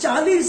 40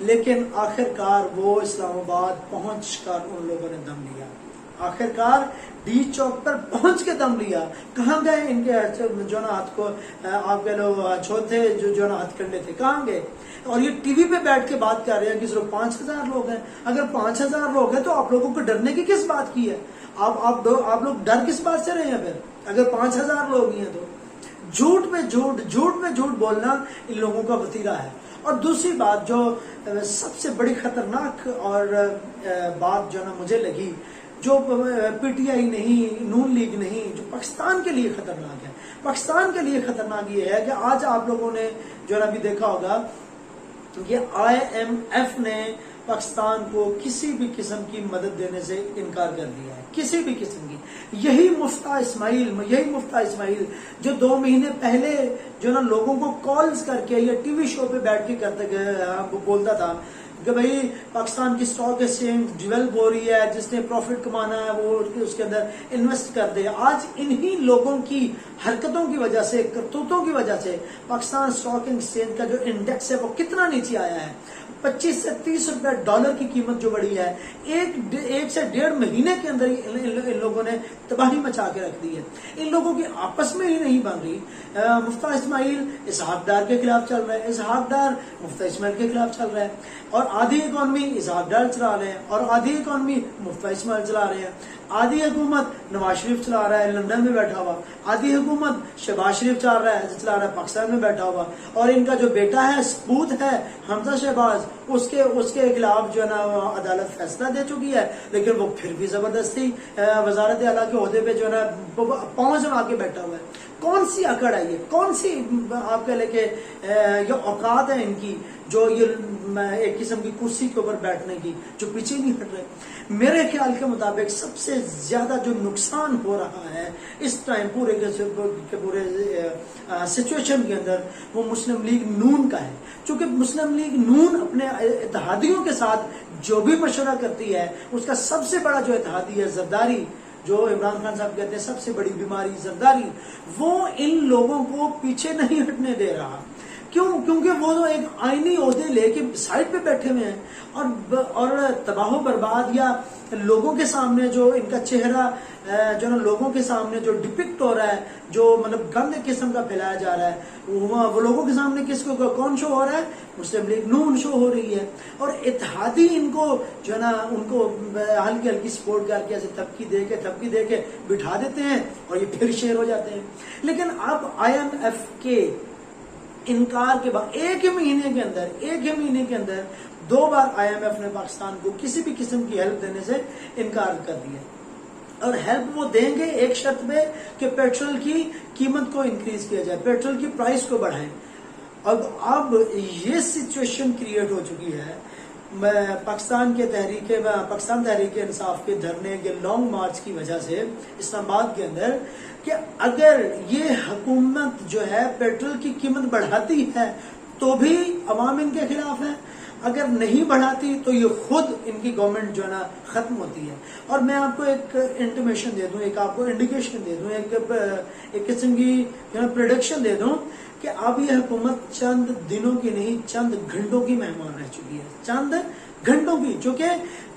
لیکن آخرکار وہ اسلام آباد پہنچ کر ان لوگوں نے دم لیا. آخرکار ڈی چوک پر پہنچ کے دم لیا. کہاں گئے ان کے جو نا ہاتھ کو آپ کہہ لو چھوت تھے جو نا ہتھ کنڈے تھے, کہاں گئے؟ اور یہ ٹی وی پہ بیٹھ کے بات کر رہے ہیں کہ صرف 5,000 لوگ ہیں. اگر 5,000 لوگ ہیں تو آپ لوگوں کو ڈرنے کی کس بات کی ہے؟ آپ لوگ ڈر کس بات سے رہے ہیں پھر اگر 5,000 لوگ ہی ہیں تو؟ جھوٹ میں جھوٹ بولنا ان لوگوں کا وتیرہ ہے. اور دوسری بات جو سب سے بڑی خطرناک اور بات جو نا مجھے لگی, جو پی ٹی آئی نہیں, نون لیگ نہیں, جو پاکستان کے لیے خطرناک ہے. پاکستان کے لیے خطرناک یہ ہے کہ آج آپ لوگوں نے جو نا بھی دیکھا ہوگا کہ IMF نے پاکستان کو کسی بھی قسم کی مدد دینے سے انکار کر دیا ہے, کسی بھی قسم کی. یہی مفتاح اسماعیل جو 2 مہینے پہلے جو نا لوگوں کو کالز کر کے یا ٹی وی شو پہ بیٹھ کے بولتا تھا کہ بھائی پاکستان کی اسٹاک ایکسچینج ڈیولپ ہو رہی ہے, جس نے پروفٹ کمانا ہے وہ اس کے اندر انویسٹ کر دے. آج انہی لوگوں کی حرکتوں کی وجہ سے, کرتوتوں کی وجہ سے پاکستان اسٹاک ایکسچینج کا جو انڈیکس ہے وہ کتنا نیچے آیا ہے. 25 سے 30 روپے ڈالر کی قیمت جو بڑھی ہے, ایک سے 1.5 مہینے کے اندر ان لوگوں نے تباہی مچا کے رکھ دی ہے. ان لوگوں کی آپس میں ہی نہیں بن رہی. مفتاح اسماعیل اسحاق ڈار کے خلاف چل رہا ہے, اسحاق ڈار مفتاح اسماعیل کے خلاف چل رہا ہے, اور آدھی اکانومی اسحاق ڈار چلا رہے ہیں اور آدھی اکانومی مفتاح اسماعیل چلا رہے ہیں. آدھی حکومت نواز شریف چلا رہا ہے لندن میں بیٹھا ہوا, آدھی حکومت شہباز شریف چلا رہا ہے پاکستان میں بیٹھا ہوا, اور ان کا جو بیٹا ہے سپوت ہے حمزہ شہباز, اس کے خلاف جو ہے نا عدالت فیصلہ دے چکی ہے, لیکن وہ پھر بھی زبردستی وزارت اعلیٰ کے عہدے پہ جو ہے نا پاؤں جما کے بیٹھا ہوا ہے. کون سی اکڑ ہے یہ, کون سی آپ کہہ لیں کہ یہ اوقات ہے ان کی, جو یہ ایک قسم کی کرسی کے اوپر بیٹھنے کی, جو پیچھے نہیں ہٹ رہے. میرے خیال کے مطابق سب سے زیادہ جو نقصان ہو رہا ہے اس ٹائم پورے سچویشن کے اندر وہ مسلم لیگ نون کا ہے. چونکہ مسلم لیگ نون اپنے اتحادیوں کے ساتھ جو بھی مشورہ کرتی ہے, اس کا سب سے بڑا جو اتحادی ہے زرداری, جو عمران خان صاحب کہتے ہیں سب سے بڑی بیماری زرداری, وہ ان لوگوں کو پیچھے نہیں ہٹنے دے رہا. کیونکہ وہ تو ایک آئینی عہدے لے کے سائڈ پہ بیٹھے ہوئے ہیں, اور تباہ و برباد یا لوگوں کے سامنے جو ان کا چہرہ جو نا لوگوں کے سامنے جو ڈپکٹ ہو رہا ہے, جو مطلب گند قسم کا پھیلایا جا رہا ہے, وہ لوگوں کے سامنے کس کو کون شو ہو رہا ہے؟ مسلم لیگ نون شو ہو رہی ہے. اور اتحادی ان کو جو ہے نا ان کو ہلکی سپورٹ کر کے ایسے تھپکی دے کے بٹھا دیتے ہیں, اور یہ پھر شیر ہو جاتے ہیں. لیکن اب IMF کے انکار کے بعد ایک ہی مہینے کے اندر 2 بار IMF نے پاکستان کو کسی بھی قسم کی ہیلپ دینے سے انکار کر دیا. اور ہیلپ وہ دیں گے ایک شرط پہ کہ پیٹرول کی قیمت کو انکریز کیا جائے, پیٹرول کی پرائس کو بڑھائیں. اب یہ سچویشن کریٹ ہو چکی ہے پاکستان تحریک انصاف کے دھرنے کے لانگ مارچ کی وجہ سے اسلام آباد کے اندر, کہ اگر یہ حکومت جو ہے پیٹرول کی قیمت بڑھاتی ہے تو بھی عوام ان کے خلاف ہے, اگر نہیں بڑھاتی تو یہ خود ان کی گورنمنٹ جو ہے نا ختم ہوتی ہے. اور میں آپ کو ایک انٹیمیشن دے دوں, ایک آپ کو انڈیکیشن دے دوں, ایک قسم کی جو ہے پریڈکشن دے دوں کہ اب یہ حکومت چند دنوں کی نہیں چند گھنٹوں کی مہمان رہ چکی ہے, چند گھنٹوں کی. چونکہ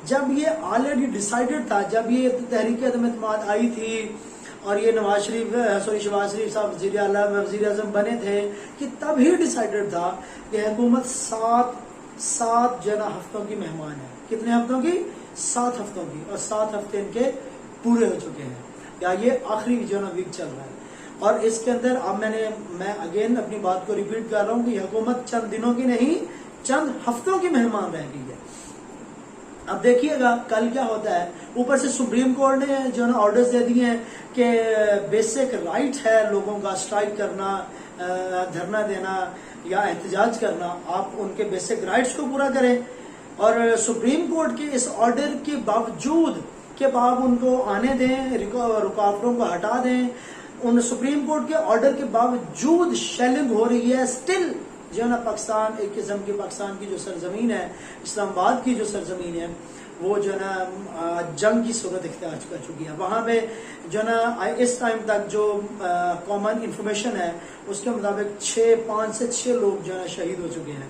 جب یہ آلریڈی ڈیسائیڈڈ تھا, جب یہ تحریک عدم اعتماد آئی تھی اور یہ شہباز شریف صاحب وزیر اعظم بنے تھے, کہ تب ہی ڈیسائیڈڈ تھا کہ حکومت 7 جو ہے نا ہفتوں کی مہمان ہے. کتنے ہفتوں کی؟ 7 ہفتوں کی. اور 7 ہفتے ان کے پورے ہو چکے ہیں, یا یہ آخری جو ہے نا ویک چل رہا ہے. اور اس کے اندر اب میں اگین اپنی بات کو ریپیٹ کر رہا ہوں کہ حکومت چند دنوں کی نہیں چند ہفتوں کی مہمان رہ گئی ہے. اب دیکھیے گا کل کیا ہوتا ہے. اوپر سے سپریم کورٹ نے جو نا آرڈرز دے دیے ہیں کہ بیسک رائٹ ہے لوگوں کا اسٹرائک کرنا, دھرنا دینا یا احتجاج کرنا, آپ ان کے بیسک رائٹس کو پورا کریں. اور سپریم کورٹ کے اس آرڈر کے باوجود کہ آپ ان کو آنے دیں, رکاوٹوں کو ہٹا دیں, ان سپریم کورٹ کے آرڈر کے باوجود شیلنگ ہو رہی ہے. سٹل جو ہے نا پاکستان ایک قسم کی پاکستان کی جو سرزمین ہے, اسلام آباد کی جو سرزمین ہے, وہ جو ہے نا جنگ کی صورت اختیار کر چکی ہے. وہاں پہ جو ہے نا اس ٹائم تک جو کامن انفارمیشن ہے اس کے مطابق 5 سے 6 لوگ جو ہے نا شہید ہو چکے ہیں,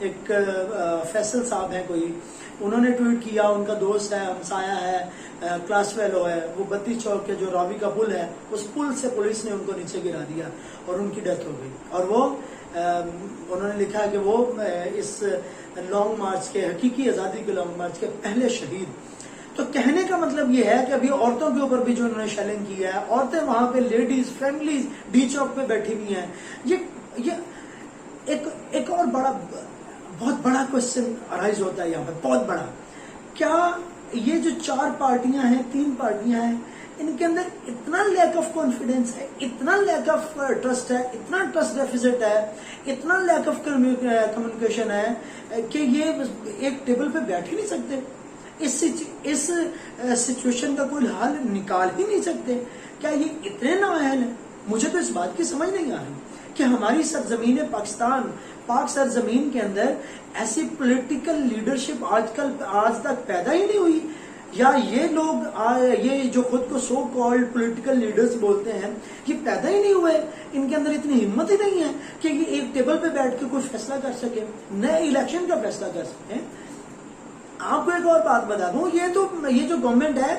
ایک فیصل صاحب ہیں کوئی, انہوں نے ٹویٹ کیا, ان کا دوست ہے, ہمسایہ ہے, کلاس فیلو ہے, وہ 32 چوک کے جو راوی کا پل ہے, اس پل سے پولیس نے ان کو نیچے گرا دیا اور ان کی ڈیتھ ہو گئی. اور وہ انہوں نے لکھا کہ وہ اس لانگ مارچ کے, حقیقی آزادی کے لانگ مارچ کے پہلے شہید. تو کہنے کا مطلب یہ ہے کہ ابھی عورتوں کے اوپر بھی جو انہوں نے شیلنگ کیا ہے, عورتیں وہاں پہ لیڈیز فیملیز ڈی چوک پہ بیٹھی ہوئی ہیں. یہ ایک اور بہت بڑا کوشچن ارائز ہوتا ہے یہاں پہ, بہت بڑا. کیا یہ جو 4 پارٹیاں ہیں, 3 پارٹیاں ہیں, ان کے اندر اتنا لیک آف کانفیڈنس ہے, اتنا لیک آف ٹرسٹ ہے, اتنا ٹرسٹ ڈیفیسٹ ہے, اتنا لیک آف کمیونیکیشن ہے کہ یہ ایک ٹیبل پہ بیٹھ ہی نہیں سکتے, اس سچویشن کا کوئی حل نکال ہی نہیں سکتے؟ کیا یہ اتنے نااہل ہیں؟ مجھے تو اس بات کی سمجھ نہیں آ رہی کہ ہماری سرزمین پاکستان, پاک سرزمین کے اندر ایسی پولیٹیکل لیڈرشپ آج تک پیدا ہی نہیں ہوئی, یا یہ لوگ یہ جو خود کو سو کالڈ پولیٹیکل لیڈرز بولتے ہیں, یہ پیدا ہی نہیں ہوئے, ان کے اندر اتنی ہمت ہی نہیں ہے کہ یہ ایک ٹیبل پہ بیٹھ کے کوئی فیصلہ کر سکے, نئے الیکشن کا فیصلہ کر سکیں. آپ کو ایک اور بات بتا دوں, یہ جو گورنمنٹ ہے,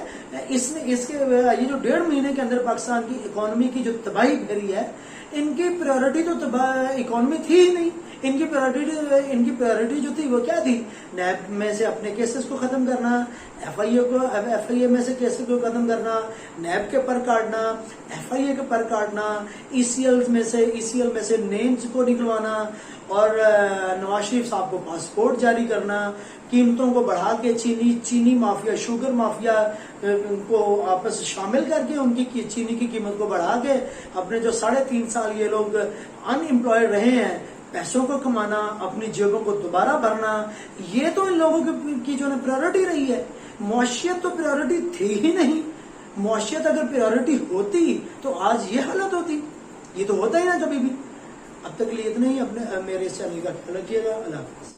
اس کے یہ جو 1.5 مہینے کے اندر پاکستان کی اکانومی کی جو تباہی پھیری ہے, ان کی پریورٹی تو اکانومی تھی ہی نہیں. ان کی پریورٹی جو تھی وہ کیا تھی؟ نیب میں سے اپنے کیسز کو ختم کرنا, ایف آئی اے میں سے کیسز کو ختم کرنا, نیب کے پر کاٹنا, ایف آئی اے کے پر کاٹنا, ای سی ایل میں سے نیمز کو نکلوانا, اور نواز شریف صاحب کو پاسپورٹ جاری کرنا, قیمتوں کو بڑھا کے چینی مافیا, شوگر مافیا کو آپس شامل کر کے ان کی چینی کی قیمت کو بڑھا کے اپنے جو 3.5 سال یہ لوگ ان امپلائڈ رہے ہیں, پیسوں کو کمانا, اپنی جیبوں کو دوبارہ بھرنا, یہ تو ان لوگوں کی جو پریورٹی رہی ہے. معاشیت تو پریورٹی تھی ہی نہیں. معاشیت اگر پریورٹی ہوتی تو آج یہ حالت ہوتی, یہ تو ہوتا ہی نا کبھی بھی. اب تک لیے اتنا ہی. میرے اس چینل کا خیال رکھیے گا. اللہ حافظ.